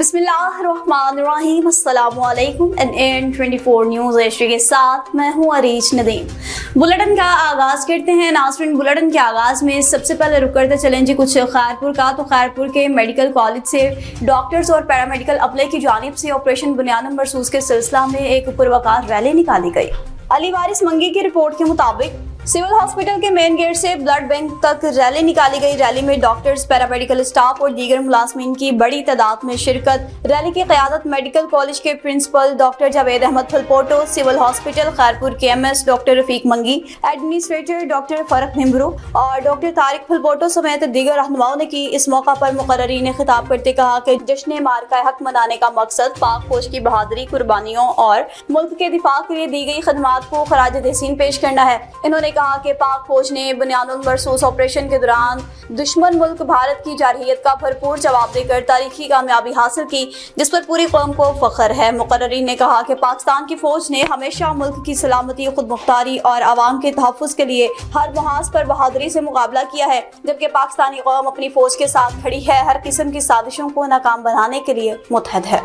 बिस्मिल्लाहिर्रहमानिर्रहीम। अस्सलामुअलैकुम। NN24 news Asia के साथ मैं हूँ अरीज नदीम। बुलेटिन का आगाज़ करते हैं नाज़रीन। बुलेटिन के आगाज़ में सबसे पहले रुक करते चलें जी कुछ खैरपुर का। तो खैरपुर के मेडिकल कॉलेज से डॉक्टर्स और पैरामेडिकल अप्लाई की जानिब से ऑपरेशन बुनियाद मरसूस के सिलसिला में एक पुरवकार रैली निकाली गई। अली वारिस मंगी की रिपोर्ट के मुताबिक सिविल हॉस्पिटल के मेन गेट से ब्लड बैंक तक रैली निकाली गई। रैली में डॉक्टर्स, पैरामेडिकल स्टाफ और दीगर मुलाजमीन की बड़ी तादाद में शिरकत। रैली की क़यादत मेडिकल कॉलेज के principal doctor Javed Ahmed Phalpoto, civil hospital Khairpur के MS डॉक्टर रफीक मंगी, एडमिनिस्ट्रेटर डॉक्टर फरक भिम्बरू और डॉक्टर तारिक फलपोटो समेत दीगर रहनुमाओं ने की। इस मौका पर मुकर्ररीन ने खिताब करते कहा कि जश्न मार्का हक मनाने का मकसद पाक फौज की बहादुरी, कुर्बानियों और मुल्क के दिफा के लिए दी गई खदमात को खराज तहसीन पेश करना है। इन्होंने कहा कि पाक फौज ने बुनियादुल मरसूस ऑपरेशन के दौरान दुश्मन मुल्क भारत की जारहियत का भरपूर जवाब देकर तारीखी कामयाबी हासिल की, जिस पर पूरी कौम को फख्र है। मुकर्ररीन ने कहा कि पाकिस्तान की फौज ने हमेशा मुल्क की सलामती, खुद मुख्तारी और आवाम के तहफ़्फ़ुज़ के लिए हर महाज पर बहादुरी से मुकाबला किया है, जबकि पाकिस्तानी कौम अपनी फौज के साथ खड़ी है, हर किस्म की साजिशों को नाकाम बनाने के लिए मुतहद है।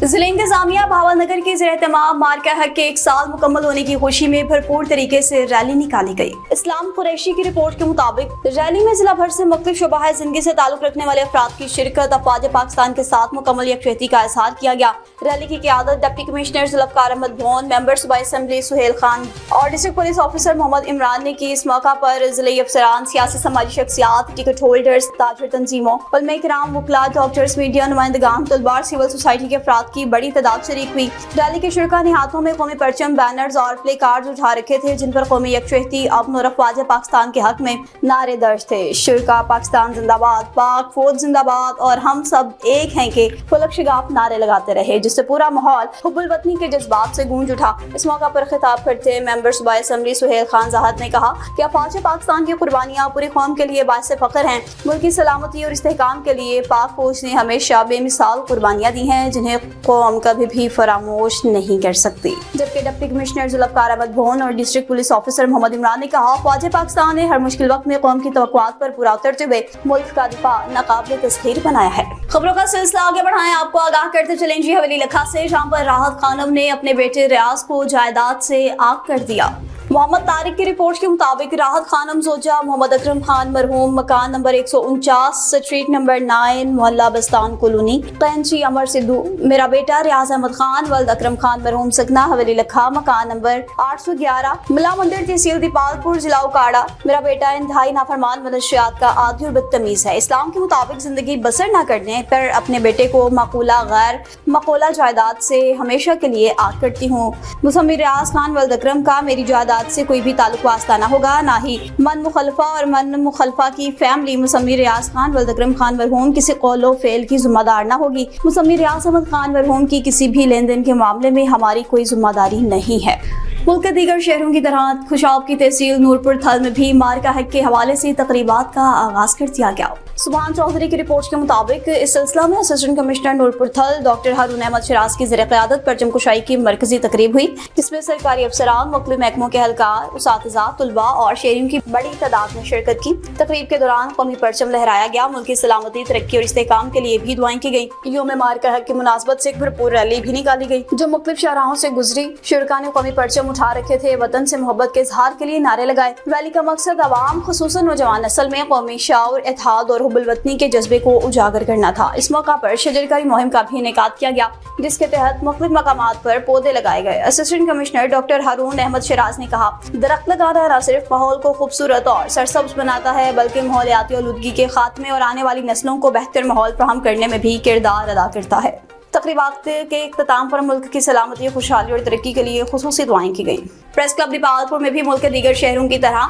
ज़िला इंतज़ामिया भावलनगर के ज़ेर-ए-तमाम मार्का हक के 1 साल मुकम्मल होने की खुशी में भरपूर तरीके से रैली निकाली गई। इस्लाम कुरैशी की रिपोर्ट के मुताबिक रैली में जिला भर से मुख्तलिफ शुबाह ज़िंदगी से ताल्लुक़ रखने वाले अफराद की शिरकत, अफवाज पाकिस्तान के साथ मुकम्मल यकजहती का इज़हार किया गया। रैली की क़यादत deputy commissioner Zulfiqar Ahmed Bhon, member सूबाई असम्बली सुहेल खान और district police officer Mohammad Imran ने की। इस मौका पर ज़िले अफसरान, सियासी समाजी शख्सियात, टिकट होल्डर्स, ताजर तंजीमों, उलमा किराम, वकला, डॉक्टर्स, मीडिया नुमाइंदगान, तलबार, सिविल सोसाइटी के अफराद की बड़ी तादाद शरीक हुई। रैली के शुरका ने हाथों में कौमी परचम, बैनर्स और प्ले कार्ड उठा रखे थे, जिन पर कौमी यकजहती, अमन और अफवाज पाकिस्तान के हक में नारे दर्ज थे। शुरका पाकिस्तान जिंदाबाद, पाक फौज जिंदाबाद और हम सब एक हैं के फलक शिगाफ नारे लगाते रहे, जिससे पूरा माहौल हुब्बुल वतनी के जज्बात से गूंज उठा। इस मौका पर खिताब करते मेंबर सूबाई असम्बली सुहेल खान ज़ाहद ने कहा कि अफवाज पाकिस्तान की कुर्बानियाँ पूरी कौम के लिए बाइस फख्र हैं। मुल्क की सलामती और इस्तेहकाम के लिए पाक फौज ने हमेशा बेमिसाल कुर्बानियाँ दी हैं, जिन्हें कौम कभी भी फरामोश नहीं कर सकती। जबकि डिप्टी कमिश्नर ज़ुल्फ़कार अहमद भोन और district police officer Mohammad Imran ने कहा फौज पाकिस्तान ने हर मुश्किल वक्त में कौम की तवक्कुआत पर पूरा उतरते हुए मुल्क का दिफा नाकाबिल तस्खीर बनाया है। खबरों का सिलसिला आगे बढ़ाएं, आपको आगाह करते चलें जी हवेली लखा से, जहां पर राहत खानम ने अपने बेटे रियाज को जायदाद से आग कर दिया। मोहम्मद तारिक की रिपोर्ट के मुताबिक राहत खानम जोजा मोहम्मद अकरम खान मरहूम, मकान नंबर 149, स्ट्रीट नंबर 9, मोहल्ला बस्तान कॉलोनी, कैंची, अमर सिद्धू। मेरा बेटा रियाज अहमद खान वल्द अकरम खान मरहूम, सकना हवेली लखा, मकान नंबर 811, मिला मंदिर, तहसील दीपालपुर, जिला उकाड़ा। मेरा बेटा इंतहाई नाफरमान मनशियात का आदी और बदतमीज है। इस्लाम के मुताबिक जिंदगी बसर न करने पर अपने बेटे को माकूला गैर मकूला जायदाद से हमेशा के लिए आग करती हूँ। मुसम्मी रियाज खान वल्द अकरम का मेरी जायदाद से कोई भी ताल्लुक वास्ता ना होगा, ना ही मन मुखलफा और मन मुखलफा की फैमिली मुसम्मी रियाज खान वल्द अकरम खान मरहूम किसी कौलो फेल की जिम्मेदार ना होगी। मुसम्मी रियाज अहमद खान मरहूम की किसी भी लेन देन के मामले में हमारी कोई जिम्मेदारी नहीं है। मुल्क के दीगर शहरों की तरह खुशाब की तहसील नूरपुर थल में भी मार्का हक के हवाले से तकरीबात का आगाज कर दिया गया। सुभान चौधरी की रिपोर्ट के मुताबिक इस सिलसिला में असिस्टेंट कमिश्नर नूरपुर थल डॉक्टर हारून अहमद शराज की ज़ेर-ए-क़यादत परचम कुशाई की मरकजी तकरीब हुई, जिसमें सरकारी अफसरान, मुख्तलिफ महकमों के एहलकार, उसातिज़ा, तुलबा और शहरियों की बड़ी तादाद में शिरकत की। तकरीब के दौरान कौमी परचम लहराया गया। मुल्क की सलामती, तरक्की और इस्तेहकाम के लिए भी दुआएं की गई। योम मार्का हक की मुनासबत से एक भरपूर रैली भी निकाली गई, जो मुख्तलिफ शाहराहों से गुजरी। शुरका ने कौमी परचम उठा रखे थे, वतन से मोहब्बत के इजहार के लिए नारे लगाए। रैली का मकसद अवाम, खुसूसन नौजवान नस्ल में कौमी शऊर, इत्तेहाद और हुब्बुल वतनी के जज्बे को उजागर करना था। इस मौका पर शजरकारी मुहिम का भी इनेकाद किया गया, जिसके तहत मुख्तलिफ मकामात पर पौधे लगाए गए। असिस्टेंट कमिश्नर डॉक्टर हारून अहमद शराज ने कहा दरख्त लगाना न सिर्फ माहौल को खूबसूरत और सरसब्ज बनाता है, बल्कि माहौलियाती आलूदगी के खात्मे और आने वाली नस्लों को बेहतर माहौल फराहम करने में भी किरदार अदा करता है। तकरीबात के इख्तिताम पर मुल्क की सलामती, खुशहाली और तरक्की के लिए खुसूसी दुआएं की गई। प्रेस क्लब दीपालपुर में भी मुल्क के दीगर शहरों की तरह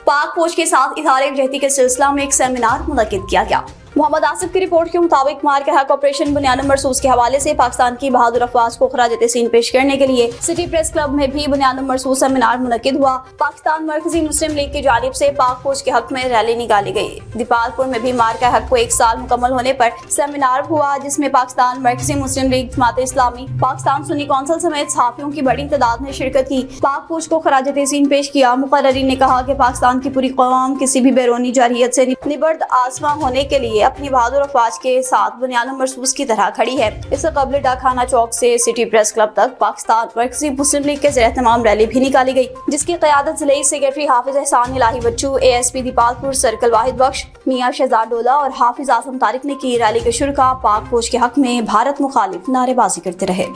पाक फौज के साथ इज़हार यकजहती के सिलसिला में एक सेमिनार मुनक्किद किया गया। मोहम्मद आसिफ की रिपोर्ट के मुताबिक मार्का हक ऑपरेशन बुनियाद मरसूस के हवाले से पाकिस्तान की बहादुर अफवाज को खराज तहसीन पेश करने के लिए सिटी प्रेस क्लब में भी बुनियाद मरसूस सेमिनार मुनक्किद हुआ। पाकिस्तान मरकजी मुस्लिम लीग की जानिब से पाक फौज के हक में रैली निकाली गई। दीपालपुर में भी मार्का हक को 1 साल मुकम्मल होने पर सेमिनार हुआ, जिसमें पाकिस्तान मरकजी मुस्लिम लीग, जमात इस्लामी, पाकिस्तान सुन्नी कौंसिल समेत सहाफियों की बड़ी तादाद ने शिरकत की। पाक फौज को खराज तहसीन पेश किया। मुकर्ररीन ने कहा कि पाकिस्तान की पूरी कौम किसी भी बैरूनी जारहियत से निबर्द आसमां होने के लिए अपनी बहादुर अफवाज के साथ बुनियाद मरसूस की तरह खड़ी है। इससे कबल डाकखाना चौक से सिटी प्रेस क्लब तक पाकिस्तान मरकजी मुस्लिम लीग के ज़रिए तमाम रैली भी निकाली गई, जिसकी क़यादत ज़िले सेक्रेटरी हाफिज एहसान इलाही बच्चू, ASP दीपालपुर सर्कल वाहिद बख्श, मियां शहजाद डोला और हाफिज आजम तारिक ने की। रैली के शुरका पाक फौज के हक में भारत मुखालिफ नारेबाजी करते रहे।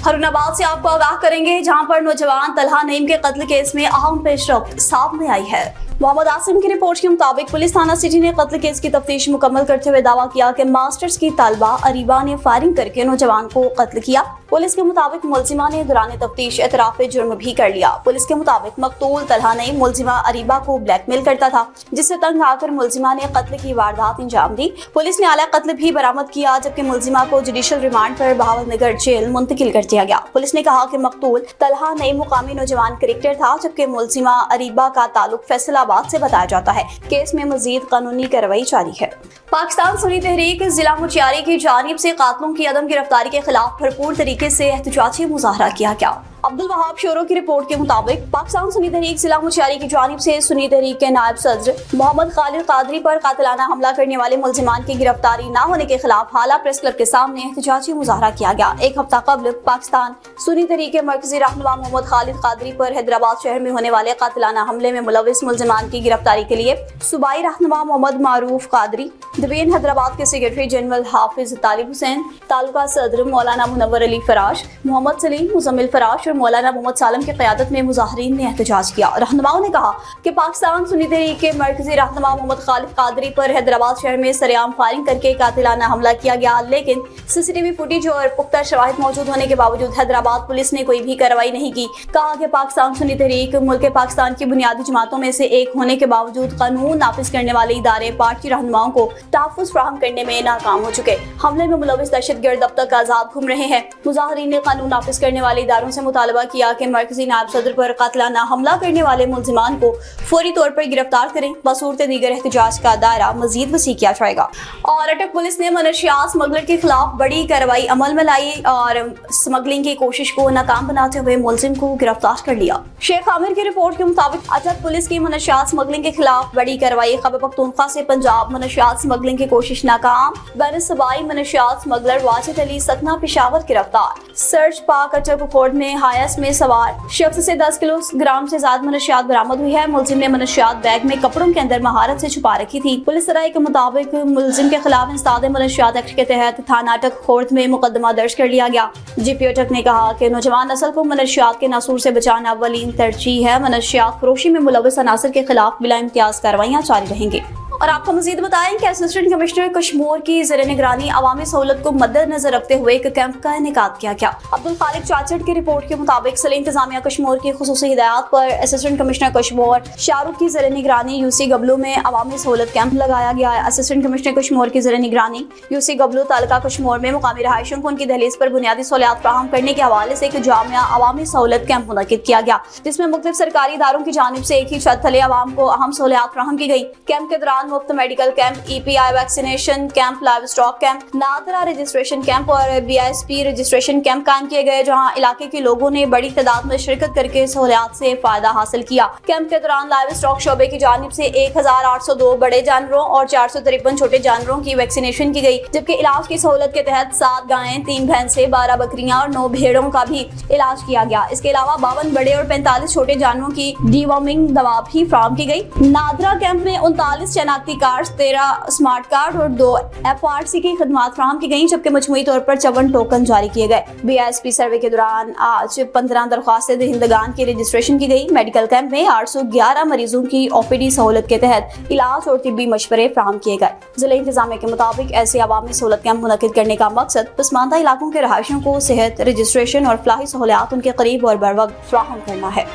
हरुणाबाद से आपको आगाह करेंगे, जहां पर नौजवान तलहा नईम के कत्ल केस में अहम पेशरफ्त सामने आई है। मोहम्मद आसिम की रिपोर्ट के मुताबिक पुलिस थाना सिटी ने कत्ल केस की तफ्तीश मुकम्मल करते हुए दावा किया कि मास्टर्स की तालिबा अरीबा ने फायरिंग करके नौजवान को कत्ल किया। पुलिस के मुताबिक मुलजिमा ने दौरान तफ्तीश एतराफ जुर्म भी कर लिया। पुलिस के मुताबिक मकतूल तलहा नईम मुलजिमा अरीबा को ब्लैकमेल करता था, जिससे तंग आकर मुलजिमा ने कत्ल की वारदात अंजाम दी। पुलिस ने आला कत्ल भी बरामद किया, जबकि मुलजिमा को जुडिशल रिमांड पर बहावलनगर जेल मुंतकिल कर दिया गया। पुलिस ने कहा कि मकतूल तलहा नईम मुकामी नौजवान क्रिकेटर था, जबकि मुलजिमा अरीबा का ताल्लुक फैसलाबाद से बताया जाता है। केस में मजीद कानूनी कार्रवाई जारी है। पाकिस्तान सुन्नी तहरीक जिला मुचियारी की जानिब से कातलों की अदम गिरफ्तारी के खिलाफ भरपूर तरीके से एहतजाजी मुजाहरा किया गया। अब्दुल वहाब शोरो की रिपोर्ट के मुताबिक पाकिस्तान सुन्नी तहरीक जिला मुचियारी की जानिब से सुन्नी तहरीक के नायब सदर मोहम्मद खालिद कादरी पर कातिलाना हमला करने वाले मुलजिमान की गिरफ्तारी न होने के खिलाफ हाला प्रेस क्लब के सामने एहतजाजी मुजाहरा किया गया। एक हफ्ता कबल पाकिस्तान सुन्नी तहरीक के मरकजी रहनुमा मोहम्मद खालिद कादरी पर हैदराबाद शहर में होने वाले कातिलाना हमले में मुलविस मुलजिमान की गिरफ्तारी के लिए सूबाई रहनुमा मोहम्मद मारूफ कादरी, दबीन हैदराबाद के सेक्रेटरी जनरल हाफिज तालिब हुसैन, तालुका सदर मौलाना मुनव्वर अली फराश, मोहम्मद सलीम मुजम्मिल फराश और मौलाना मोहम्मद सालम की क़यादत में मुजाहिरीन ने एहतजाज किया। रहनुमाओं ने कहा कि पाकिस्तान सुन्नी तहरीक के मरकजी रहनुमा मोहम्मद खालिद कादरी पर हैदराबाद शहर में सरेआम फायरिंग करके कातिलाना हमला किया गया, लेकिन CCTV फुटेज और पुख्ता शवाहिद मौजूद होने के बावजूद हैदराबाद पुलिस ने कोई भी कार्रवाई नहीं की। कहा कि पाकिस्तान सुन्नी तहरीक मुल्क पाकिस्तान की बुनियादी जमातों में से एक होने के बावजूद कानून नाफिज करने वाले इदारे पार्टी रहनुमाओं को तहफ़्फ़ुज़ फराहम करने में नाकाम हो चुके। हमले में मुलविस दहशतगर्द अब तक आज़ाद घूम रहे हैं। मुजाहिरीन ने कानून नाफिज करने वाले इदारों से मुतालबा किया कि मरकजी नायब सदर पर कातिलाना हमला करने वाले मुलजिमान को फौरी तौर पर गिरफ्तार करें। बसूरत दीगर एहतजाज का दायरा मजीद वसी किया जाएगा। और अटक पुलिस ने मनशियात स्मगलर के खिलाफ बड़ी कार्रवाई अमल में लाई और स्मगलिंग की कोशिश को नाकाम बनाते हुए मुलजिम को गिरफ्तार कर लिया। शेख आमिर की रिपोर्ट के मुताबिक अटक पुलिस की मनशियात स्मगलिंग के खिलाफ बड़ी कार्रवाई। खैबर पख्तूनख्वा से पंजाब मनशियात स्मगलिंग की कोशिश नाकाम। बैन सूबाई मनशियात स्मगलर वाजिद अली सतना पेशावर गिरफ्तार। सर्च पाक अटक कोर्ट में हायस में सवार शख्स से 10 किलोग्राम से ज्यादा मनशियात बरामद हुई है। मुलजिम ने मनशियात बैग में कपड़ों के अंदर महारत से छुपा रखी थी। पुलिस राय के मुताबिक मुलजिम के खिलाफ इंसदाद मनशियात एक्ट के तहत थाना अटक खोर्द में मुकदमा दर्ज कर लिया गया। GP अटक ने कहा कि नौजवान नस्ल को मनशियात के नासूर से बचाना अव्वलीन तरजीह है। मनशियात फरोशी में मुलविस अनासर के खिलाफ बिला इम्तियाज कार्रवाइयां जारी रहेंगी। और आपको मजीद बताएं कि असिस्टेंट कमिश्नर कश्मीर की ज़ेर निगरानी अवामी सहूलत को मद्देनजर रखते हुए एक कैंप का इनेकाद किया गया। अब्दुल खालिक चाचड़ की रिपोर्ट के मुताबिक ज़िला इंतजामिया कश्मीर की खुसूसी हिदायत पर असिस्टेंट कमिश्नर कश्मीर शाहरुख की ज़ेर निगरानी UC गबलू में अवामी सहूलत कैंप लगाया गया है। असिस्टेंट कमिश्नर कश्मीर की ज़ेर निगरानी UC गबलू तालुका कश्मीर में मुकामी रहायशों को उनकी दहलीज पर बुनियादी सहूलियात फराहम करने के हवाले से एक जामिया अवामी सहूलत कैंप मुनक्किद किया गया, जिसमें मुख्तलिफ सरकारी इदारों की जानिब से एक ही छत तले आवाम को अहम सहूलियात फराहम की गई। कैंप के दौरान मुफ्त medical camp, EPI vaccination camp, live stock camp, NADRA registration camp और BISP रजिस्ट्रेशन कैंप कायम किए गए, जहां इलाके के लोगों ने बड़ी तादाद में शिरकत करके सहूलियात से फायदा हासिल किया। कैंप के दौरान लाइव स्टॉक शोबे की जानिब से 1802 बड़े जानवरों और 453 छोटे जानवरों की वैक्सीनेशन की गई, जबकि इलाज की सहूलत के तहत 7 गायें, 3 भैंसें, 12 बकरियां और 9 भेड़ों का भी इलाज किया गया। इसके अलावा 52 बड़े और 45 छोटे जानवरों की डीवॉर्मिंग दवा भी फराहम की गई। नादरा कैंप में 39 शनाख्ती कार्ड, 13 स्मार्ट कार्ड और 2 FRC की खदमात फराहम की गई, जबकि मजमूई तौर पर 54 टोकन जारी किए गए। BISP सर्वे के दौरान आज 15 दरख्वास्तें दहिंदगान की रजिस्ट्रेशन की गई। मेडिकल कैंप में 811 मरीजों की OPD सहूलत के तहत इलाज और तिब्बी मशवरे फराहम किए गए। जिला इंतजामिया के मुताबिक ऐसे अवामी सहूलत कैंप मुनक्किद करने का मकसद पसमानदा इलाकों के रहायशों को सेहत, रजिस्ट्रेशन और फलाही सहूलियात उनके करीब और बरवक्त फराहम करना है।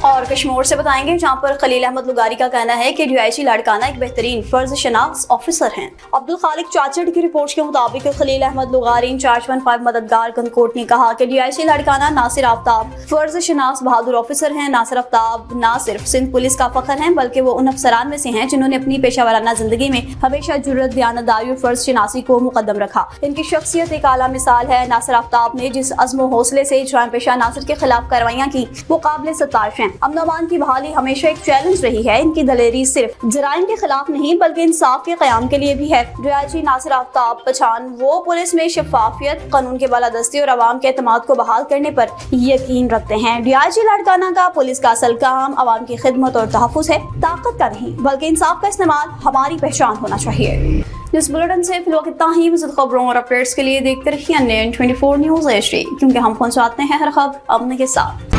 और कश्मीर से बताएंगे, जहां पर खलील अहमद लुगारी का कहना है कि DIG लाड़काना एक बेहतरीन फर्ज शनाख्त ऑफिसर हैं। अब्दुल खालिक चाचड़ की रिपोर्ट के मुताबिक खलील अहमद लुगारी इंचार्ज 15 मददगार गनकोट ने कहा कि DIG लाड़काना नासिर आफ्ताब फर्ज शनाख्त बहादुर ऑफिसर हैं। नासिर आफ्ताब न सिर्फ सिंध पुलिस का फख्र हैं, बल्कि वो उन अफसरान में से हैं जिन्होंने अपनी पेशा वाराना जिंदगी में हमेशा जुर्रत, दयानतदारी और फर्ज शनासी को मुकद्दम रखा। इनकी शख्सियत एक आला मिसाल है। नासिर आफ्ताब ने जिस अज़्म व हौसले से इजराम पेशा नासिर के खिलाफ कार्रवाइयाँ की, वो काबिल सत्ताश हैं। امن و امان کی بحالی ہمیشہ ایک چیلنج رہی ہے. ان کی دلیری صرف جرائم کے خلاف نہیں بلکہ انصاف کے قیام کے لیے بھی ہے. DIG ناصر آفتاب پٹھان وہ پولیس میں شفافیت، قانون کے بالادستی اور عوام کے اعتماد کو بحال کرنے پر یقین رکھتے ہیں. DIG لاڑکانہ کا پولیس کا اصل کام عوام کی خدمت اور تحفظ ہے، طاقت کا نہیں بلکہ انصاف کا استعمال ہماری پہچان ہونا چاہیے. نیوز بلیٹن سے فی الوقت اتنا ہی. مزید خبروں اور اپڈیٹس کے لیے دیکھتے رہیے NN 24 نیوز HD، کیونکہ ہم پہنچاتے ہیں ہر خبر امن کے ساتھ.